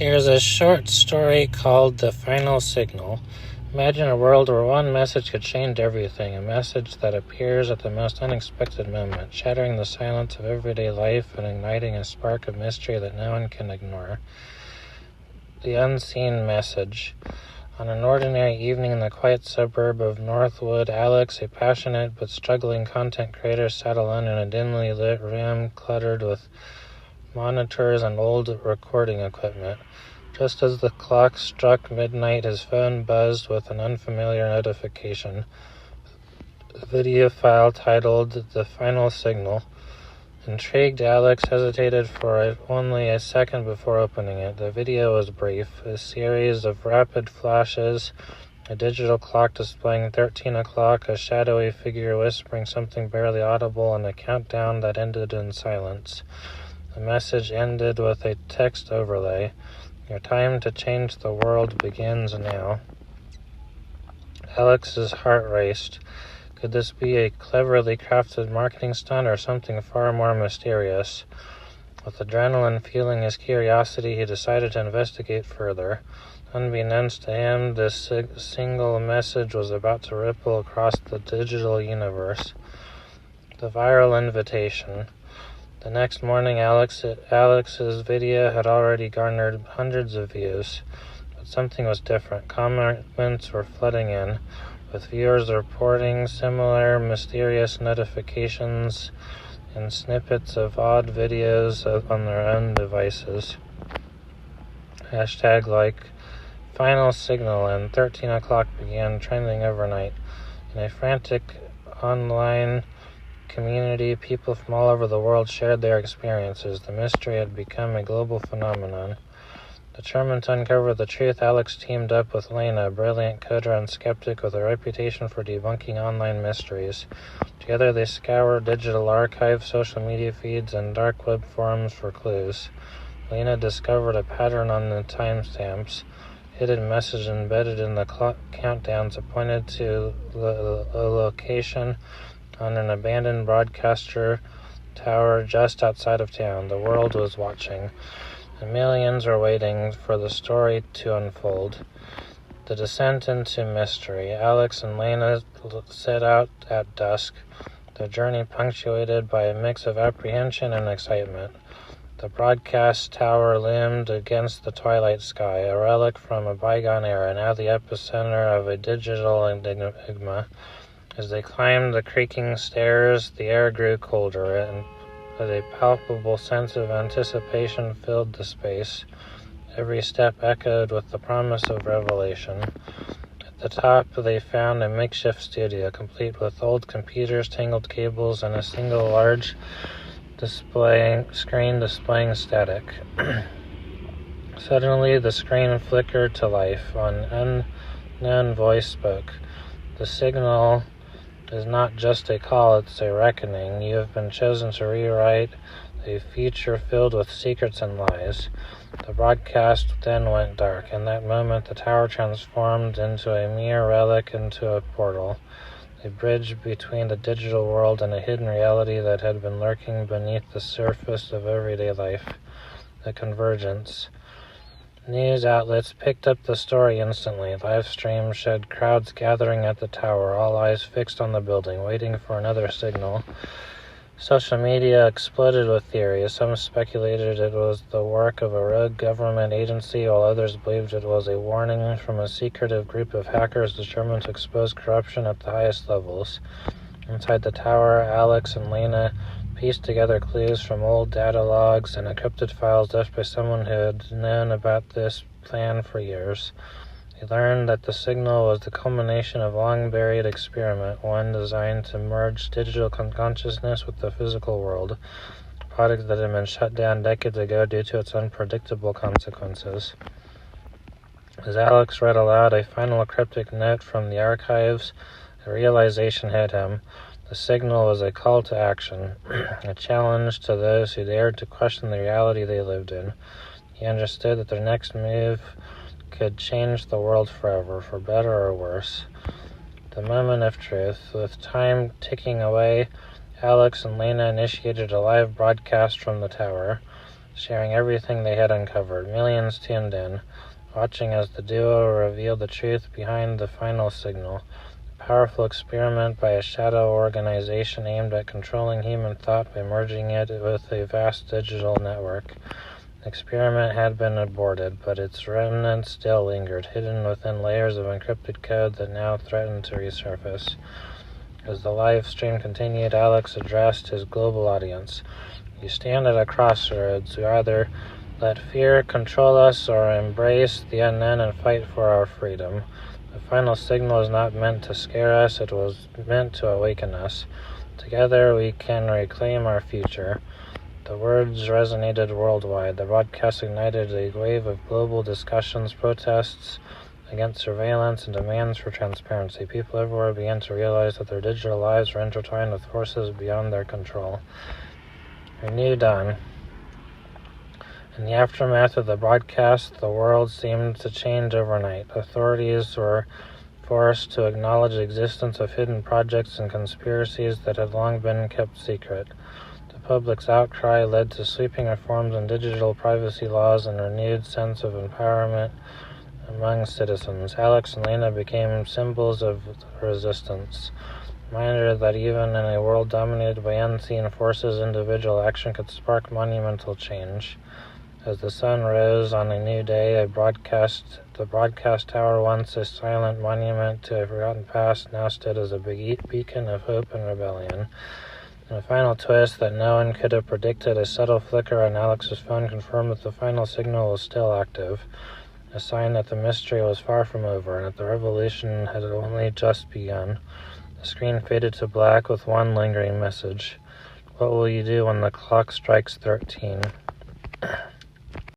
Here's a short story called The Final Signal. Imagine a world where one message could change everything, a message that appears at the most unexpected moment, shattering the silence of everyday life and igniting a spark of mystery that no one can ignore. The unseen message. On an ordinary evening in the quiet suburb of Northwood, Alex, a passionate but struggling content creator, sat alone in a dimly lit room cluttered with monitors and old recording equipment. Just as the clock struck midnight, his phone buzzed with an unfamiliar notification. A video file titled The Final Signal. Intrigued, Alex hesitated for only a second before opening it. The video was brief, a series of rapid flashes, a digital clock displaying 13 o'clock, a shadowy figure whispering something barely audible, and a countdown that ended in silence. The message ended with a text overlay. Your time to change the world begins now. Alex's heart raced. Could this be a cleverly crafted marketing stunt or something far more mysterious? With adrenaline fueling his curiosity, he decided to investigate further. Unbeknownst to him, this single message was about to ripple across the digital universe. The viral invitation. The next morning, Alex's video had already garnered hundreds of views, but something was different. Comments were flooding in, with viewers reporting similar mysterious notifications and snippets of odd videos on their own devices. Hashtag like Final Signal and 13 o'clock began trending overnight. In a frantic online community, people from all over the world shared their experiences. The mystery had become a global phenomenon. Determined to uncover the truth, Alex teamed up with Lena, a brilliant coder and skeptic with a reputation for debunking online mysteries. Together they scoured digital archives, social media feeds, and dark web forums for clues. Lena discovered a pattern on the timestamps. Hidden message embedded in the clock countdowns pointed to a location on an abandoned broadcaster tower just outside of town. The world was watching, and millions were waiting for the story to unfold. The descent into mystery. Alex and Lena set out at dusk, their journey punctuated by a mix of apprehension and excitement. The broadcast tower loomed against the twilight sky, a relic from a bygone era, now the epicenter of a digital enigma. As they climbed the creaking stairs, the air grew colder, and a palpable sense of anticipation filled the space. Every step echoed with the promise of revelation. At the top, they found a makeshift studio, complete with old computers, tangled cables, and a single large screen displaying static. Suddenly, the screen flickered to life. An unknown voice spoke. The signal is not just a call, it's a reckoning. You have been chosen to rewrite a future filled with secrets and lies. The broadcast then went dark. In that moment, the tower transformed into a mere relic, into a portal, a bridge between the digital world and a hidden reality that had been lurking beneath the surface of everyday life. The convergence. News outlets picked up the story instantly. Live streams showed crowds gathering at the tower, all eyes fixed on the building, waiting for another signal. Social media exploded with theories. Some speculated it was the work of a rogue government agency, while others believed it was a warning from a secretive group of hackers determined to expose corruption at the highest levels. Inside the tower, Alex and Lena pieced together clues from old data logs and encrypted files left by someone who had known about this plan for years. They learned that the signal was the culmination of a long-buried experiment, one designed to merge digital consciousness with the physical world, a product that had been shut down decades ago due to its unpredictable consequences. As Alex read aloud a final cryptic note from the archives, a realization hit him. The signal was a call to action, a challenge to those who dared to question the reality they lived in. He understood that their next move could change the world forever, for better or worse. The moment of truth. With time ticking away, Alex and Lena initiated a live broadcast from the tower. sharing everything they had uncovered. Millions tuned in, watching as the duo revealed the truth behind the final signal. A powerful experiment by a shadow organization aimed at controlling human thought by merging it with a vast digital network. The experiment had been aborted, but its remnants still lingered, hidden within layers of encrypted code that now threatened to resurface. As the live stream continued, Alex addressed his global audience. You stand at a crossroads. We either let fear control us or embrace the unknown and fight for our freedom. The final signal is not meant to scare us, it was meant to awaken us. Together we can reclaim our future. The words resonated worldwide. The broadcast ignited a wave of global discussions, protests against surveillance, and demands for transparency. People everywhere began to realize that their digital lives were intertwined with forces beyond their control. A new dawn. In the aftermath of the broadcast, the world seemed to change overnight. Authorities were forced to acknowledge the existence of hidden projects and conspiracies that had long been kept secret. The public's outcry led to sweeping reforms in digital privacy laws and a renewed sense of empowerment among citizens. Alex and Lena became symbols of resistance, reminder that even in a world dominated by unseen forces, individual action could spark monumental change. As the sun rose on a new day, the broadcast tower, once a silent monument to a forgotten past, now stood as a beacon of hope and rebellion. In a final twist that no one could have predicted, a subtle flicker on Alex's phone confirmed that the final signal was still active, a sign that the mystery was far from over and that the revolution had only just begun. The screen faded to black with one lingering message. What will you do when the clock strikes 13?